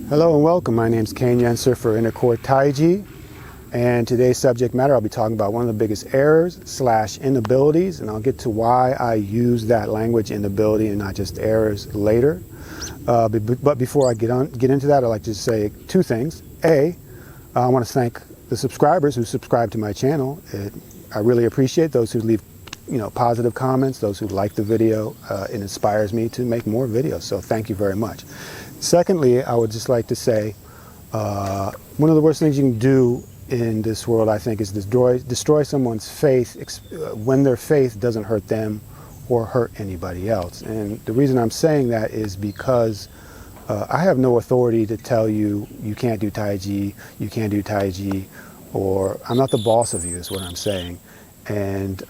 Hello and welcome. My name is Cain Yentzer for Inner Core Tai-Chi, and today's subject matter I'll be talking about one of the biggest errors / inabilities, and I'll get to why I use that language, inability, and not just errors, later. But before I get into that, I'd like to say two things. A, I want to thank the subscribers who subscribe to my channel. I really appreciate those who leave positive comments, those who like the video. It inspires me to make more videos, so thank you very much. Secondly, I would just like to say one of the worst things you can do in this world, I think, is destroy someone's faith when their faith doesn't hurt them or hurt anybody else. And the reason I'm saying that is because I have no authority to tell you you can't do Tai Chi, you can't do Tai Chi, or I'm not the boss of you is what I'm saying. And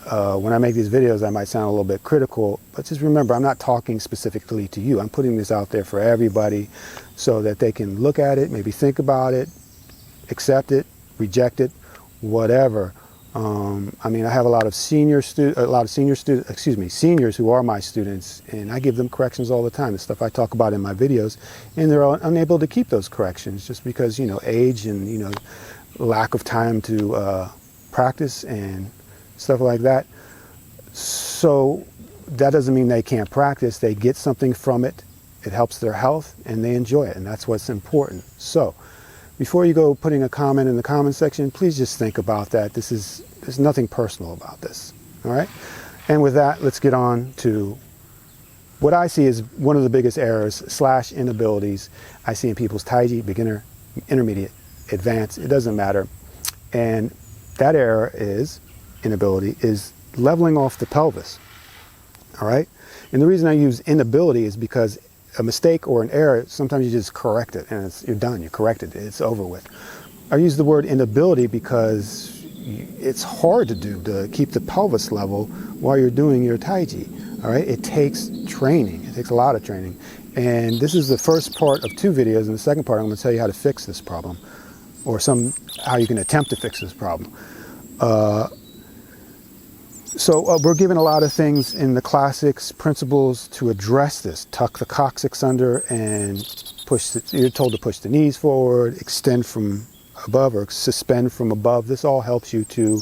when I make these videos, I might sound a little bit critical, but just remember, I'm not talking specifically to you. I'm putting this out there for everybody so that they can look at it, maybe think about it, accept it, reject it, whatever. I mean, I have a lot of seniors who are my students, and I give them corrections all the time, the stuff I talk about in my videos, and they're unable to keep those corrections just because, age and, lack of time to practice and stuff like that. So that doesn't mean they can't practice. They get something from it. It helps their health and they enjoy it, and that's what's important. So before you go putting a comment in the comment section, please just think about that. There's nothing personal about this. All right? And with that, let's get on to what I see as one of the biggest errors / inabilities I see in people's Tai Chi, beginner, intermediate, advanced, it doesn't matter. And that error inability is leveling off the pelvis. All right? And the reason I use inability is because a mistake or an error, sometimes you just correct it and you're done, you corrected it, it's over with. I use the word inability because it's hard to do, to keep the pelvis level while you're doing your Tai Chi. All right? It takes training. It takes a lot of training. And this is the first part of two videos. In the second part, I'm going to tell you how to fix this problem, or how you can attempt to fix this problem. So we're given a lot of things in the classics, principles to address this. Tuck the coccyx under and you're told to push the knees forward, extend from above or suspend from above. This all helps you to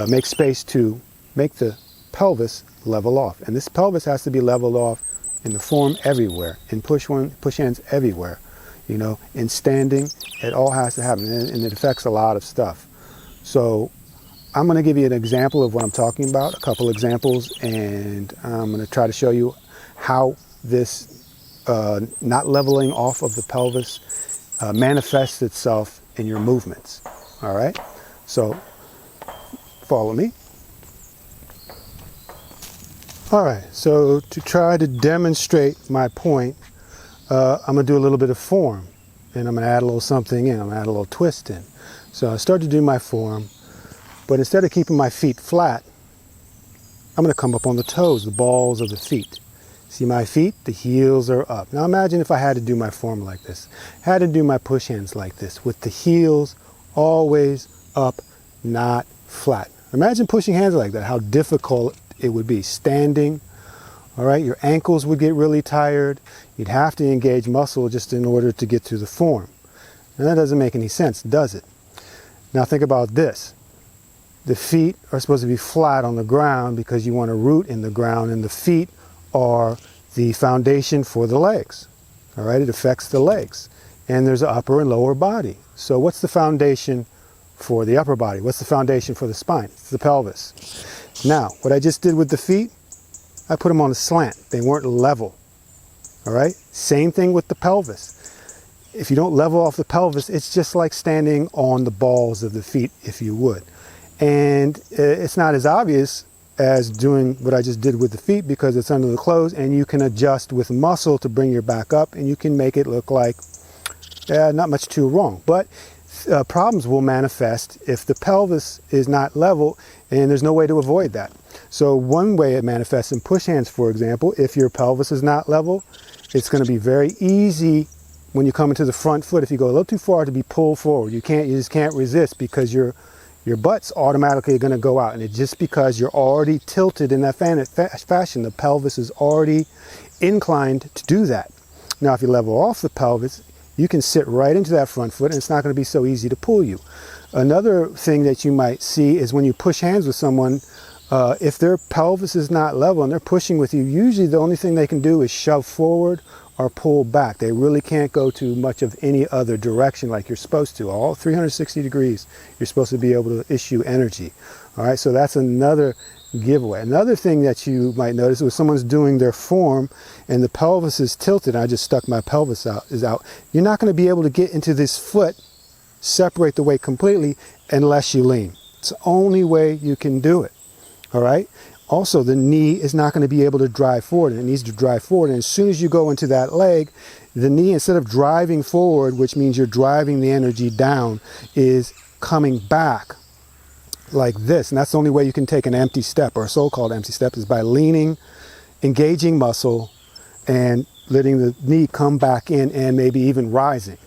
make space to make the pelvis level off. And this pelvis has to be leveled off in the form everywhere, in push hands everywhere. In standing, it all has to happen, and it affects a lot of stuff. So I'm going to give you an example of what I'm talking about, a couple examples, and I'm going to try to show you how this not leveling off of the pelvis manifests itself in your movements. All right? So follow me. All right, so to try to demonstrate my point, I'm going to do a little bit of form, and I'm going to add a little something in. I'm going to add a little twist in. So I start to do my form, but instead of keeping my feet flat, I'm going to come up on the toes, the balls of the feet. See my feet? The heels are up. Now imagine if I had to do my form like this. I had to do my push hands like this, with the heels always up, not flat. Imagine pushing hands like that, how difficult it would be. Standing, all right, your ankles would get really tired. You'd have to engage muscle just in order to get through the form. And that doesn't make any sense, does it? Now think about this. The feet are supposed to be flat on the ground because you want to root in the ground, and the feet are the foundation for the legs. All right, it affects the legs. And there's an upper and lower body. So what's the foundation for the upper body? What's the foundation for the spine? It's the pelvis. Now, what I just did with the feet, I put them on a slant. They weren't level. All right? Same thing with the pelvis. If you don't level off the pelvis, it's just like standing on the balls of the feet, if you would. And it's not as obvious as doing what I just did with the feet because it's under the clothes, and you can adjust with muscle to bring your back up, and you can make it look like not much too wrong. But problems will manifest if the pelvis is not level, and there's no way to avoid that. So one way it manifests in push hands, for example, if your pelvis is not level, it's going to be very easy when you come into the front foot, if you go a little too far, to be pulled forward. You just can't resist because your butt's automatically going to go out, and it's just because you're already tilted in that fashion. The pelvis is already inclined to do that. Now, if you level off the pelvis, you can sit right into that front foot and it's not going to be so easy to pull you. Another thing that you might see is when you push hands with someone, if their pelvis is not level and they're pushing with you, usually the only thing they can do is shove forward or pull back. They really can't go to much of any other direction like you're supposed to. All 360 degrees, you're supposed to be able to issue energy. All right, so that's another giveaway. Another thing that you might notice is when someone's doing their form and the pelvis is tilted, I just stuck my pelvis out, you're not going to be able to get into this foot, separate the weight completely unless you lean. It's the only way you can do it. All right. Also, the knee is not going to be able to drive forward, and it needs to drive forward. And as soon as you go into that leg, the knee, instead of driving forward, which means you're driving the energy down, is coming back like this. And that's the only way you can take an empty step, or a so-called empty step, is by leaning, engaging muscle, and letting the knee come back in and maybe even rising.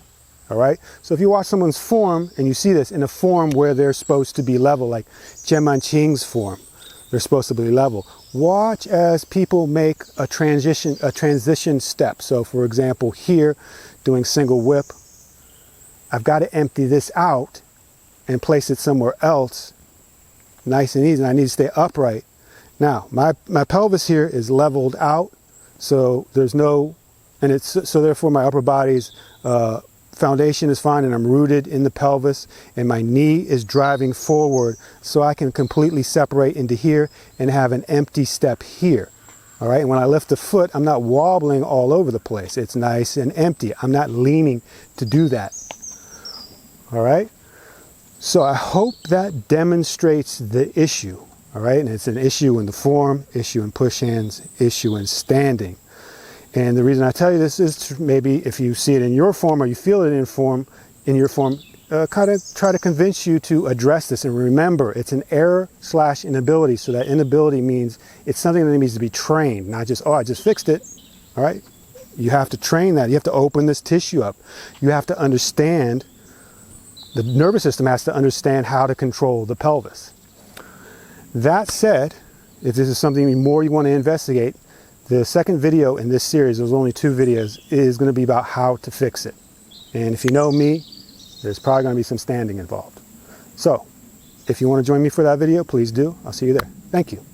All right. So if you watch someone's form and you see this in a form where they're supposed to be level, like Chen Manqing's form, they're supposed to be level. Watch as people make a transition step. So for example, here, doing single whip, I've got to empty this out and place it somewhere else, nice and easy. And I need to stay upright. Now, my pelvis here is leveled out, so there's no, and it's, so therefore my upper body's foundation is fine, and I'm rooted in the pelvis, and my knee is driving forward, so I can completely separate into here and have an empty step here. All right, and when I lift the foot, I'm not wobbling all over the place. It's nice and empty. I'm not leaning to do that. All right, so I hope that demonstrates the issue. All right, and it's an issue in the form, issue in push hands, issue in standing. And the reason I tell you this is maybe if you see it in your form or you feel it in your form, kind of try to convince you to address this. And remember, it's an error/inability. So that inability means it's something that needs to be trained, not just, oh, I just fixed it. All right. You have to train that. You have to open this tissue up. You have to understand, the nervous system has to understand how to control the pelvis. That said, if this is something more you want to investigate, the second video in this series, there's only 2 videos, is going to be about how to fix it. And if you know me, there's probably going to be some standing involved. So, if you want to join me for that video, please do. I'll see you there. Thank you.